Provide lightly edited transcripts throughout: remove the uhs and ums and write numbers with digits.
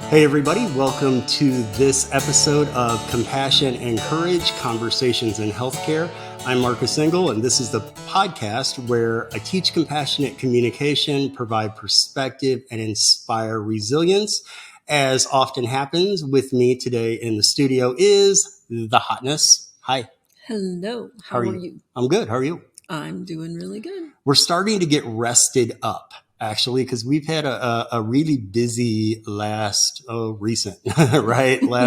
Hey, everybody, welcome to this episode of Compassion and Courage Conversations in Healthcare. I'm Marcus Engel, and this is the podcast where I teach compassionate communication, provide perspective, and inspire resilience. As often happens, with me today in the studio is the hotness. Hi. Hello. How are you? I'm good. How are you? I'm doing really good. We're starting to get rested up, actually, because we've had a really busy last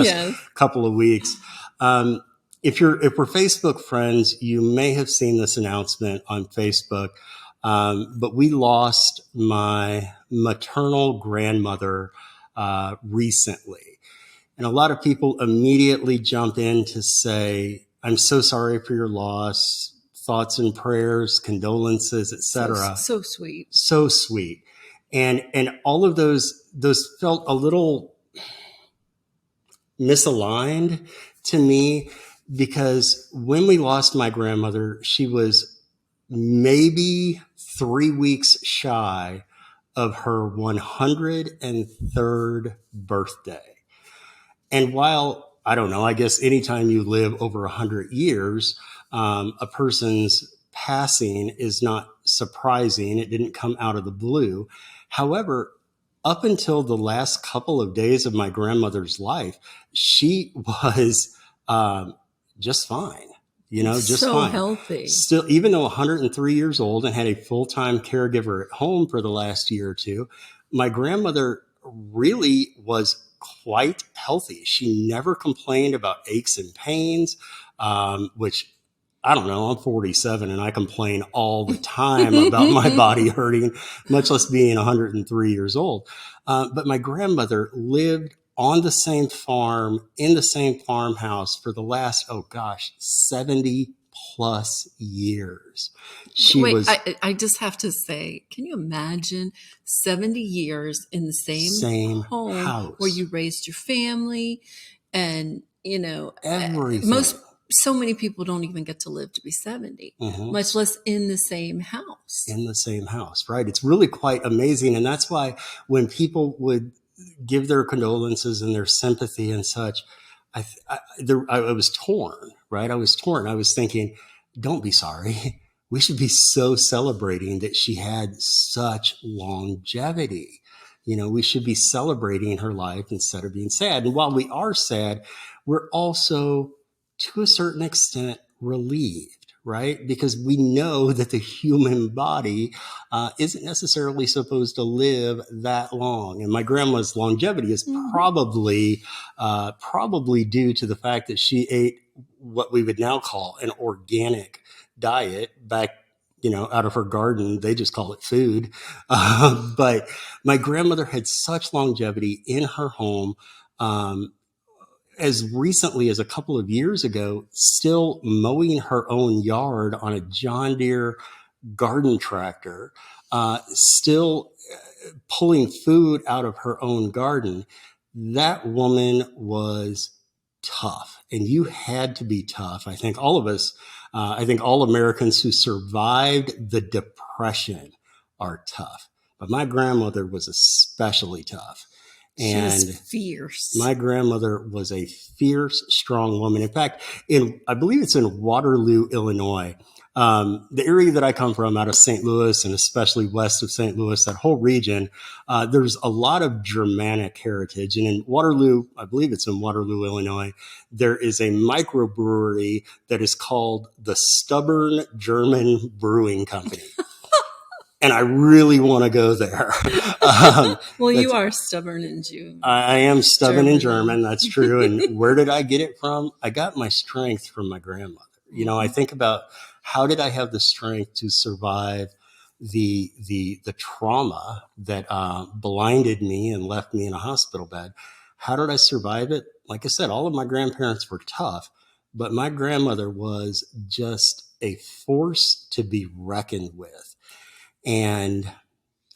Yes. couple of weeks. If we're Facebook friends, you may have seen this announcement on Facebook. But we lost my maternal grandmother recently. And a lot of people immediately jump in to say, I'm so sorry for your loss, thoughts and prayers, condolences, etc. So sweet. So sweet. And all of those felt a little misaligned to me, because when we lost my grandmother, she was maybe 3 weeks shy of her 103rd birthday. And while, I don't know, I guess anytime you live over 100 years, a person's passing is not surprising. It didn't come out of the blue. However, up until the last couple of days of my grandmother's life, she was just fine. Just so fine. Healthy. Still, even though 103 years old and had a full-time caregiver at home for the last year or two, my grandmother really was quite healthy. She never complained about aches and pains, which, I don't know, I'm 47 and I complain all the time about my body hurting, much less being 103 years old. But my grandmother lived on the same farm, in the same farmhouse for the last, 70 plus years. I just have to say, can you imagine 70 years in the same home house where you raised your family and, everything? So many people don't even get to live to be 70, much less in the same house. In the same house, right? It's really quite amazing. And that's why when people would give their condolences and their sympathy and such, I was torn, right? I was torn. I was thinking, don't be sorry. We should be so celebrating that she had such longevity. We should be celebrating her life instead of being sad. And while we are sad, we're also, to a certain extent, relieved, right? Because we know that the human body isn't necessarily supposed to live that long. And my grandma's longevity is probably due to the fact that she ate what we would now call an organic diet back, out of her garden. They just call it food. But my grandmother had such longevity in her home. As recently as a couple of years ago, still mowing her own yard on a John Deere garden tractor, still pulling food out of her own garden. That woman was tough, and you had to be tough. I think all of us, all Americans who survived the Depression are tough, but my grandmother was especially tough. And she was fierce. My grandmother was a fierce, strong woman. In fact, I believe it's in Waterloo, Illinois, the area that I come from, out of St. Louis, and especially west of St. Louis, that whole region, there's a lot of Germanic heritage. And in Waterloo, I believe it's in Waterloo, Illinois, there is a microbrewery that is called the Stubborn German Brewing Company. And I really want to go there. You are stubborn in June. I am stubborn in German. That's true. And where did I get it from? I got my strength from my grandmother. I think about, how did I have the strength to survive the trauma that blinded me and left me in a hospital bed? How did I survive it? Like I said, all of my grandparents were tough, but my grandmother was just a force to be reckoned with. And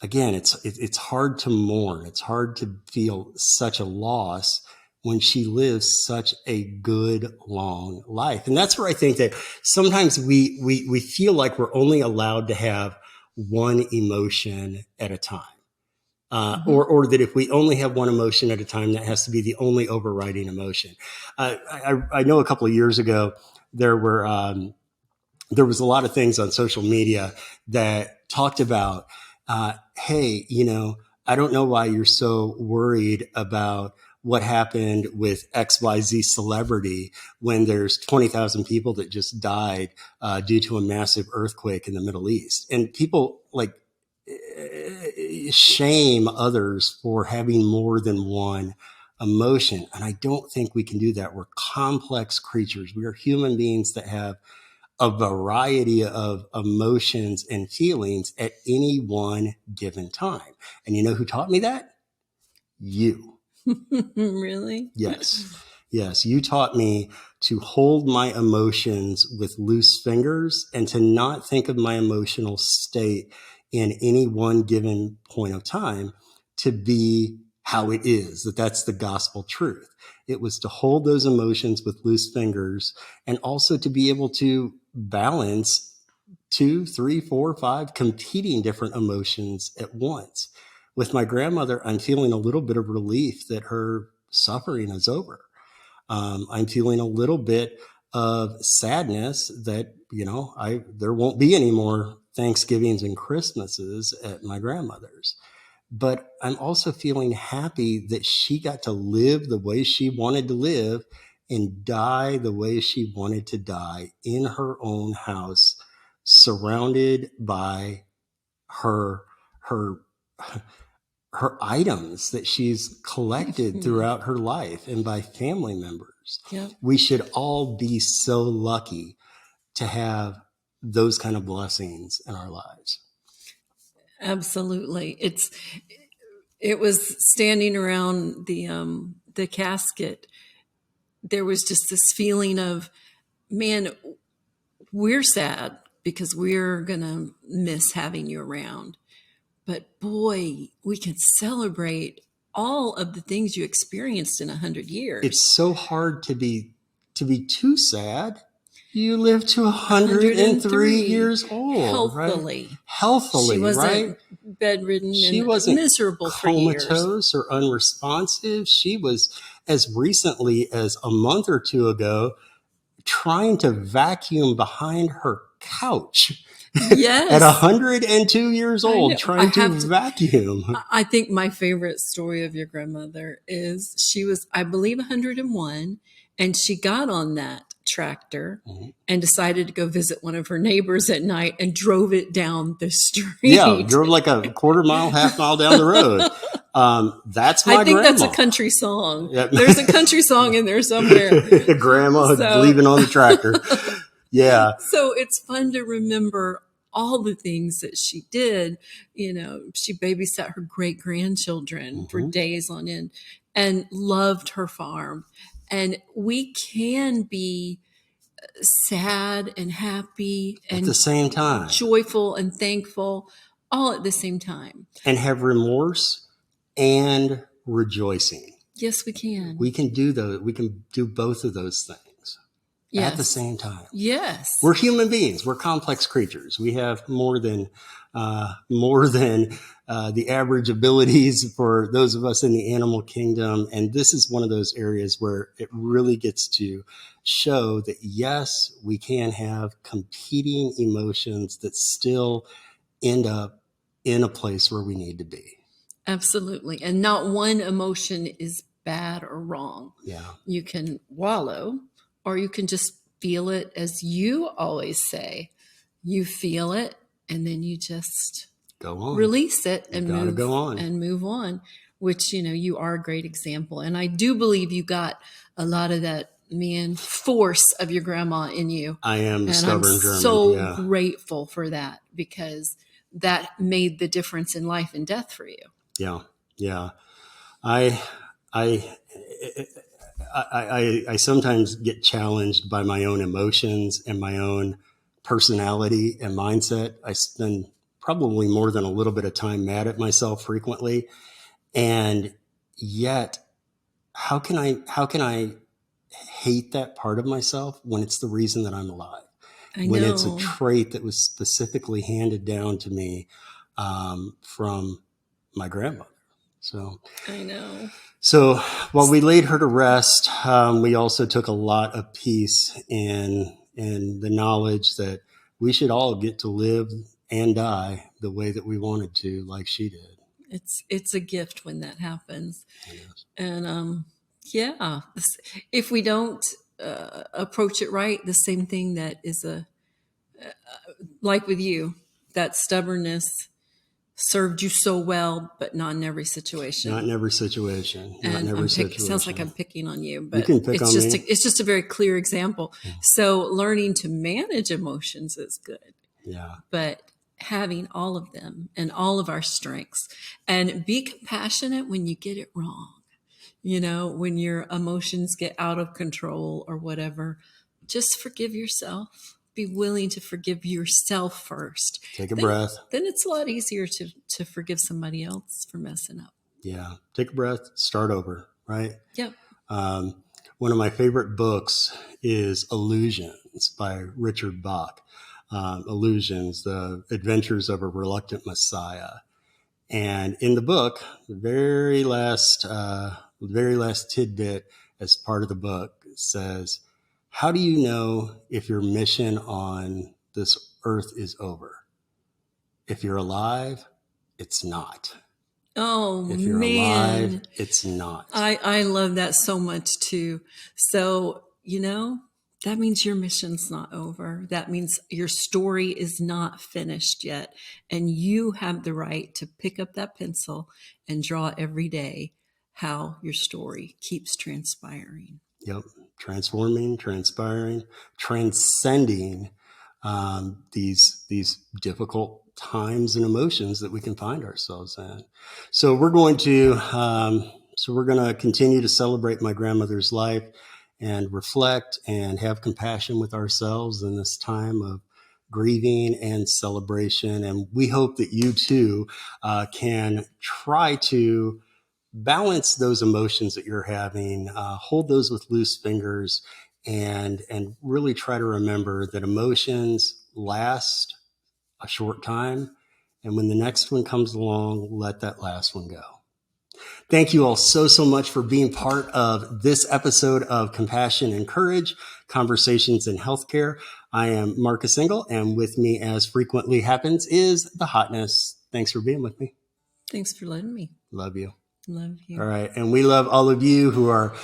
again, it's hard to mourn. It's hard to feel such a loss when she lives such a good, long life. And that's where I think that sometimes we feel like we're only allowed to have one emotion at a time. or that if we only have one emotion at a time, that has to be the only overriding emotion. I know a couple of years ago there was a lot of things on social media that talked about, hey, I don't know why you're so worried about what happened with XYZ celebrity when there's 20,000 people that just died due to a massive earthquake in the Middle East. And people like shame others for having more than one emotion. And I don't think we can do that. We're complex creatures. We are human beings that have a variety of emotions and feelings at any one given time. And you know who taught me that? You. Really? Yes. Yes. You taught me to hold my emotions with loose fingers and to not think of my emotional state in any one given point of time to be how it is, that's the gospel truth. It was to hold those emotions with loose fingers and also to be able to balance 2, 3, 4, 5 competing different emotions at once. With my grandmother, I'm feeling a little bit of relief that her suffering is over. I'm feeling a little bit of sadness that, there won't be any more Thanksgivings and Christmases at my grandmother's. But I'm also feeling happy that she got to live the way she wanted to live and die the way she wanted to die in her own house, surrounded by her her her items that she's collected throughout her life and by family members. Yep. We should all be so lucky to have those kind of blessings in our lives. Absolutely. It was standing around the casket. There was just this feeling of, man, we're sad because we're going to miss having you around. But boy, we can celebrate all of the things you experienced in 100 years. It's so hard to be too sad. You lived to 103 years old, healthily. Right? Healthily, she wasn't right? bedridden. She and wasn't miserable for years. comatose or unresponsive. She was, as recently as a month or two ago, trying to vacuum behind her couch. Yes. At 102 years old, trying to vacuum. I think my favorite story of your grandmother is she was, I believe, 101, and she got on that tractor and decided to go visit one of her neighbors at night and drove it down the street. Yeah, drove like a quarter mile, half mile down the road. That's my grandma. I think that's a country song. Yep. There's a country song in there somewhere. Grandma leaving on the tractor. Yeah. So it's fun to remember all the things that she did. She babysat her great grandchildren for days on end and loved her farm. And we can be sad and happy and at the same time, joyful and thankful all at the same time, and have remorse and rejoicing. Yes, we can. We can do those. We can do both of those things. Yes. At the same time. Yes. We're human beings. We're complex creatures. We have more than the average abilities for those of us in the animal kingdom. And this is one of those areas where it really gets to show that, yes, we can have competing emotions that still end up in a place where we need to be. Absolutely. And not one emotion is bad or wrong. Yeah. You can wallow, or you can just feel it, as you always say. You feel it, and then you just go on, release it, and move on. Which, you are a great example, and I do believe you got a lot of that force of your grandma in you. I am stubborn German. So grateful for that, because that made the difference in life and death for you. Yeah, yeah. I sometimes get challenged by my own emotions and my own personality and mindset. I spend probably more than a little bit of time mad at myself frequently. And yet, how can I hate that part of myself when it's the reason that I'm alive? When it's a trait that was specifically handed down to me from my grandmother. So, I know. so while we laid her to rest, we also took a lot of peace in the knowledge that we should all get to live and die the way that we wanted to, like she did. It's a gift when that happens. Yes. And yeah, if we don't approach it right, the same thing that is like with you, that stubbornness served you so well, but not in every situation. Not in every situation. Not in And every it situation. sounds like I'm picking on you, You but can pick it's on just me. it's just a very clear example. So learning to manage emotions is good, Yeah. but having all of them and all of our strengths, and be compassionate when you get it wrong. You know, when your emotions get out of control or whatever, just forgive yourself. Be willing to forgive yourself first. Take a breath. Then it's a lot easier to forgive somebody else for messing up. Yeah. Take a breath. Start over. Right. Yep. One of my favorite books is Illusions by Richard Bach. Illusions, The Adventures of a Reluctant Messiah. And in the book, the very last tidbit as part of the book says, how do you know if your mission on this earth is over? If you're alive, it's not. Oh, If you're man. alive, it's not. I love that so much too. So, that means your mission's not over. That means your story is not finished yet. And you have the right to pick up that pencil and draw every day how your story keeps transpiring. Yep. Transforming, transpiring, transcending these difficult times and emotions that we can find ourselves in. So we're going to continue to celebrate my grandmother's life and reflect and have compassion with ourselves in this time of grieving and celebration. And we hope that you too can try to balance those emotions that you're having, hold those with loose fingers, and really try to remember that emotions last a short time. And when the next one comes along, let that last one go. Thank you all so much for being part of this episode of Compassion and Courage, Conversations in Healthcare. I am Marcus Engel, and with me, as frequently happens, is the hotness. Thanks for being with me. Thanks for letting me. Love you. Love you. All right. And we love all of you who are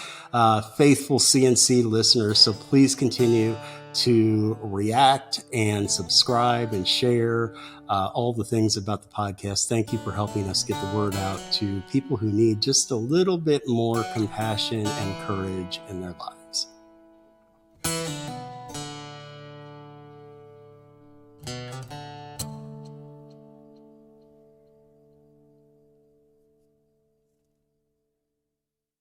faithful CNC listeners. So please continue to react and subscribe and share all the things about the podcast. Thank you for helping us get the word out to people who need just a little bit more compassion and courage in their lives.